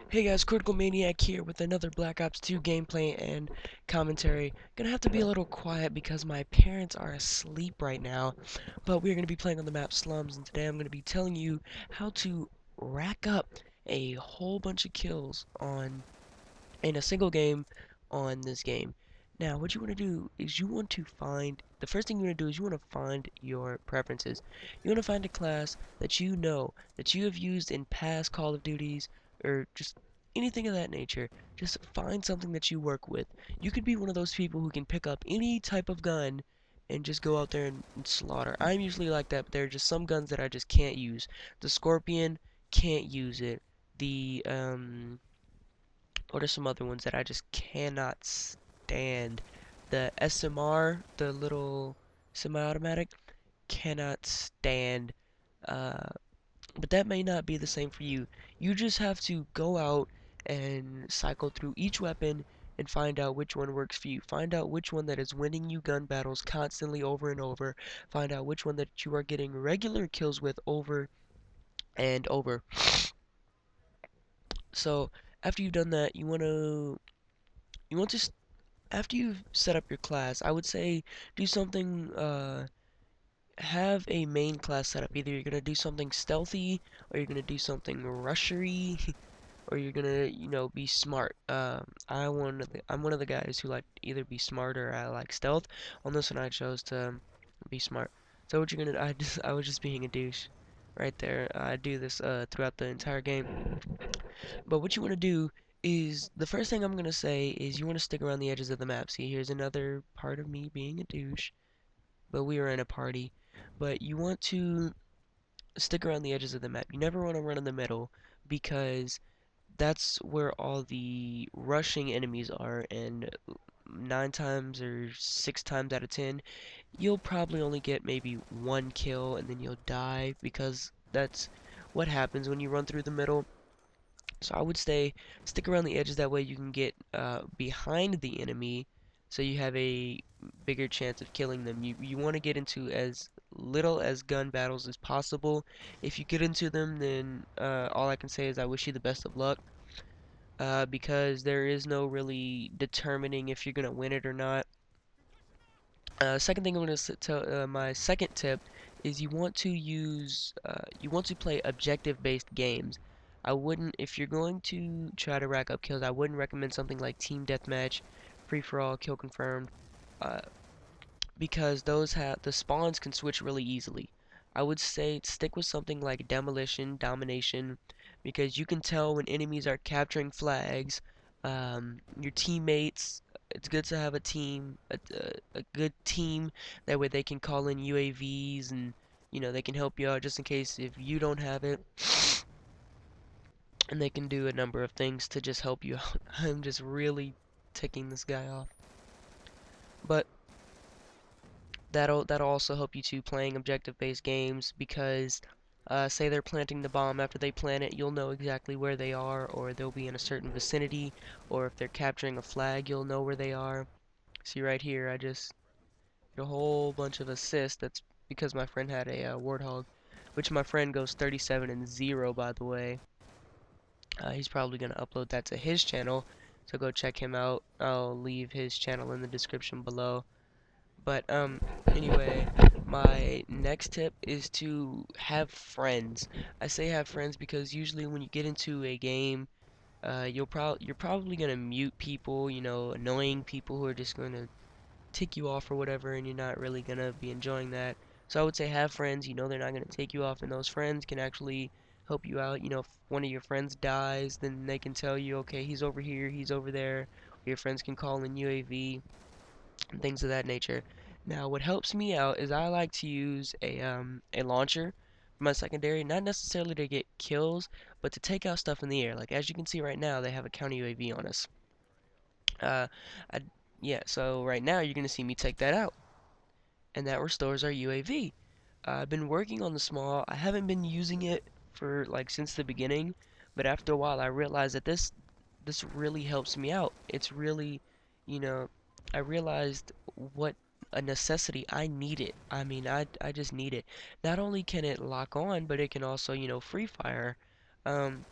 Hey guys, Critical Maniac here with another Black Ops 2 gameplay and commentary. Gonna have to be a little quiet because my parents are asleep right now, but we're gonna be playing on the map Slums, and today I'm gonna be telling you how to rack up a whole bunch of kills in a single game on this game. Now, what you want to do is you want to find, the first thing you want to do is you want to find your preferences. You want to find a class that you know, that you have used in past Call of Duties, or just anything of that nature. Just find something that you work with. You could be one of those people who can pick up any type of gun and just go out there and slaughter. I'm usually like that, but there are just some guns that I just can't use. The Scorpion, can't use it. What are some other ones that I just cannot stand? The SMR, the little semi-automatic, cannot stand. Uh, but that may not be the same for you. You just have to go out and cycle through each weapon and find out which one works for you. Find out which one that is winning you gun battles constantly over and over. Find out which one that you are getting regular kills with over and over. So after you've done that, you want to after you've set up your class, I would say do something, have a main class setup. Either you're gonna do something stealthy, or you're gonna do something rushery, or you're gonna, be smart. I'm one of the guys who like either be smart or I like stealth. On this one, I chose to be smart. So what you're gonna, I was just being a douche right there. I do this throughout the entire game. But what you want to do is, the first thing I'm going to say is you want to stick around the edges of the map. See, here's another part of me being a douche, but we are in a party. But you want to stick around the edges of the map. You never want to run in the middle because that's where all the rushing enemies are, and 9 times or 6 times out of 10, you'll probably only get maybe one kill and then you'll die because that's what happens when you run through the middle. So I would say stick around the edges, that way you can get behind the enemy so you have a bigger chance of killing them. You want to get into as little as gun battles as possible. If you get into them, then all I can say is I wish you the best of luck, because there is no really determining if you're going to win it or not. Second thing I'm going to tell, my second tip is you want to play objective-based games. I wouldn't, if you're going to try to rack up kills, I wouldn't recommend something like Team Deathmatch, Free-for-all, Kill Confirmed, uh, because those have, the spawns can switch really easily. I would say stick with something like Demolition, Domination, because you can tell when enemies are capturing flags. Your teammates, it's good to have a team, a good team, that way they can call in UAVs and they can help you out just in case if you don't have it, and they can do a number of things to just help you out. I'm just really ticking this guy off, but that'll also help you to playing objective-based games, because say they're planting the bomb, after they plant it, you'll know exactly where they are, or they'll be in a certain vicinity, or if they're capturing a flag, you'll know where they are. See right here, I just get a whole bunch of assists. That's because my friend had a warthog, which my friend goes 37 and 0, by the way. He's probably gonna upload that to his channel, so go check him out. I'll leave his channel in the description below. But anyway, my next tip is to have friends. I say have friends because usually when you get into a game, you're probably gonna mute people, annoying people who are just gonna tick you off or whatever, and you're not really gonna be enjoying that. So I would say have friends. They're not gonna take you off, and those friends can actually help you out. If one of your friends dies, then they can tell you, okay, he's over here, he's over there. Or your friends can call in UAV and things of that nature. Now, what helps me out is I like to use a launcher for my secondary, not necessarily to get kills, but to take out stuff in the air. Like as you can see right now, they have a counter UAV on us. Uh, I, yeah, so right now you're gonna see me take that out, and that restores our UAV. I've been working on the small. I haven't been using it for like since the beginning, but after a while I realized that this really helps me out. It's really, you know, I realized what a necessity I need it. I mean, I just need it. Not only can it lock on, but it can also, free fire. Um,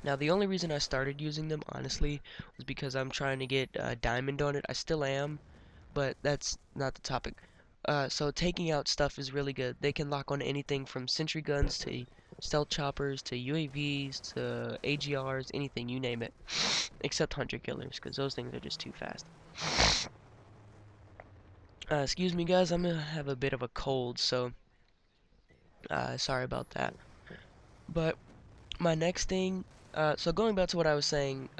Now the only reason I started using them, honestly, was because I'm trying to get diamond on it. I still am, but that's not the topic. So taking out stuff is really good. They can lock on anything from sentry guns to stealth choppers to UAVs to AGRs, anything, you name it. Except hunter killers, because those things are just too fast. Excuse me guys, I'm gonna have a bit of a cold, so sorry about that. But my next thing, so going back to what I was saying,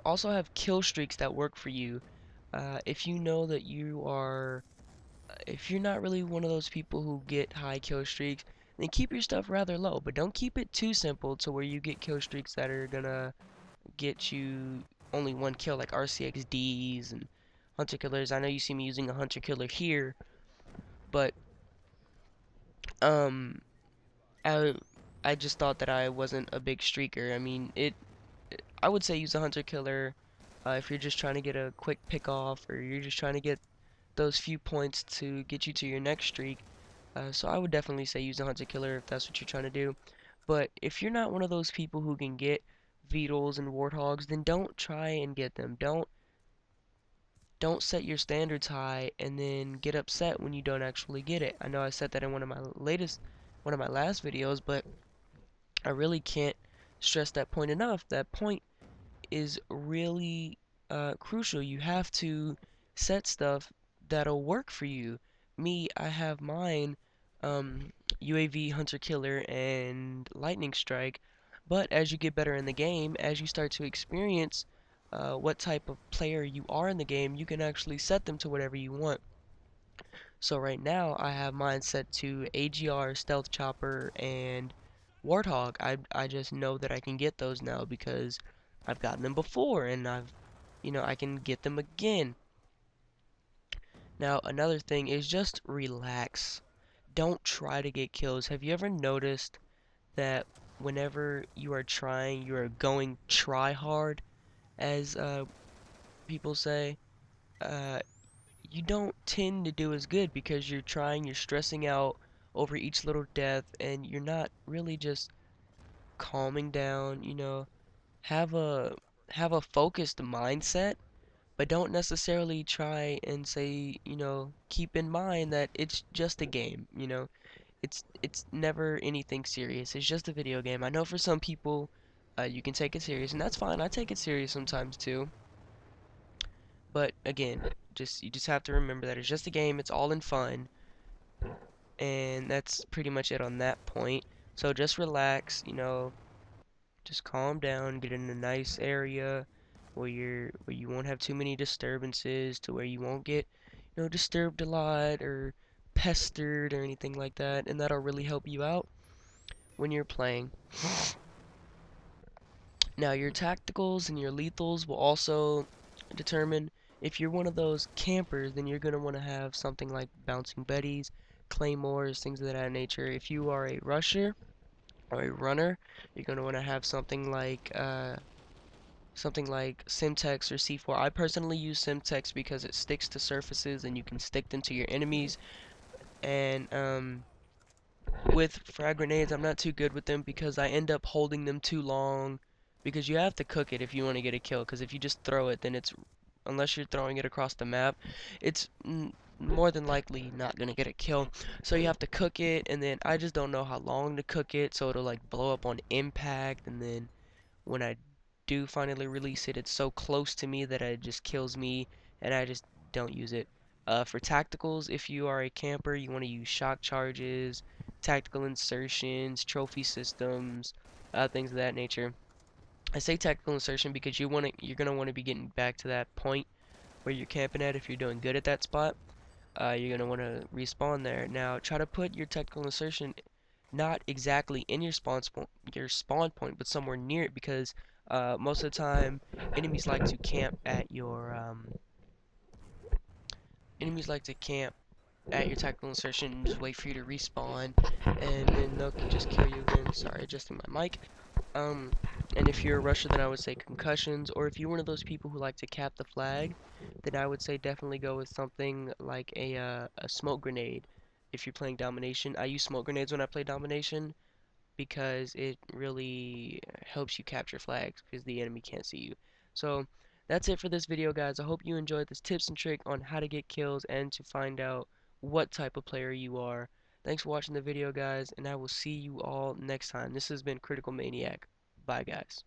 also have kill streaks that work for you. If you know that if you're not really one of those people who get high kill streaks, then keep your stuff rather low, but don't keep it too simple to where you get kill streaks that are gonna get you only one kill, like RCXDs and hunter killers. I know you see me using a hunter killer here, but um, I I just thought that I wasn't a big streaker. I mean, I would say use a hunter killer if you're just trying to get a quick pick off or you're just trying to get those few points to get you to your next streak. So I would definitely say use a hunter killer if that's what you're trying to do. But if you're not one of those people who can get Beetles and Warthogs, then don't try and get them. Don't set your standards high and then get upset when you don't actually get it. I know I said that in one of my last videos, but I really can't stress that point enough. That point is really crucial. You have to set stuff that'll work for you. Me, I have mine UAV, Hunter Killer, and Lightning Strike. But as you get better in the game, as you start to experience what type of player you are in the game, you can actually set them to whatever you want. So right now, I have mine set to AGR, Stealth Chopper, and Warthog. I just know that I can get those now because I've gotten them before and I can get them again. Now, another thing is just relax. Don't try to get kills. Have you ever noticed that whenever you are trying, you are going try hard, as people say, uh, you don't tend to do as good because you're trying, you're stressing out over each little death, and you're not really just calming down, have a have a focused mindset, but don't necessarily try and say, keep in mind that it's just a game, it's never anything serious. It's just a video game. I know for some people, you can take it serious, and that's fine. I take it serious sometimes too. But again, you just have to remember that it's just a game. It's all in fun, and that's pretty much it on that point. So just relax, just calm down, get in a nice area where you won't have too many disturbances, to where you won't get, disturbed a lot or pestered or anything like that, and that'll really help you out when you're playing. Now, your tacticals and your lethals will also determine if you're one of those campers, then you're going to want to have something like bouncing betties, claymores, things of that nature. If you are a rusher or a runner, you're going to want to have something like Simtex or C4. I personally use Simtex because it sticks to surfaces and you can stick them to your enemies. And with frag grenades, I'm not too good with them because I end up holding them too long. Because you have to cook it if you want to get a kill. Because if you just throw it, then unless you're throwing it across the map, it's more than likely not gonna get a kill. So you have to cook it, and then I just don't know how long to cook it, so it'll like blow up on impact, and then when I do finally release it, it's so close to me that it just kills me, and I just don't use it. For tacticals, if you are a camper, you want to use shock charges, tactical insertions, trophy systems, things of that nature. I say tactical insertion because you're gonna want to be getting back to that point where you're camping at if you're doing good at that spot. You're gonna want to respawn there. Now, try to put your tactical insertion not exactly in your spawn point, but somewhere near it because most of the time enemies like to camp at enemies like to camp at your tactical insertion and just wait for you to respawn, and then they'll just kill you again. Sorry, adjusting my mic. Um, and if you're a rusher, then I would say concussions, or if you're one of those people who like to cap the flag, then I would say definitely go with something like a smoke grenade. If you're playing domination, I use smoke grenades when I play domination because it really helps you capture flags because the enemy can't see you. So that's it for this video, guys. I hope you enjoyed this tips and trick on how to get kills and to find out what type of player you are. Thanks for watching the video, guys, and I will see you all next time. This has been Critical Maniac. Bye, guys.